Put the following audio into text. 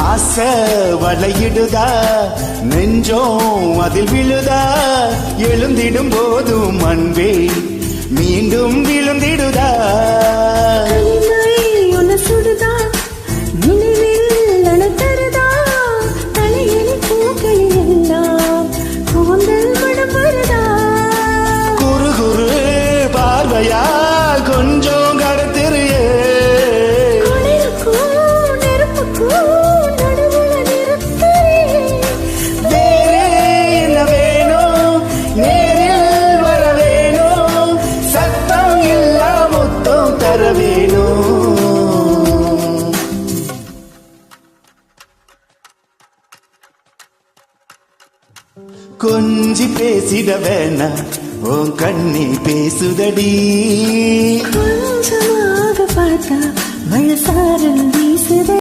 ஆசை வளையிடுதா நெஞ்சோம் அதில் விழுதா எழுந்திடும் போதும் அன்பே மீண்டும் விழுந்திடுதா சுடுதா நினைவில் அணத்தருதா தலையணி பூக்களில் எல்லாம் கூந்தல் மனம் வருதா குறு குறு பார்வையா கொஞ்சம் கடத்திரியே குளிருக்கும் நெருப்புக்கும் நடுவுல நிறுத்தறியே வேறே என்ன வேணும் நேரில் வர வேணும் சத்தம் இல்லா முத்தம் தர வேணும் கொஞ்சி பேசிட வேணா உன் கண்ணி பேசுதடி கொஞ்சமாக பார்த்தா மழசாரல் வீசுத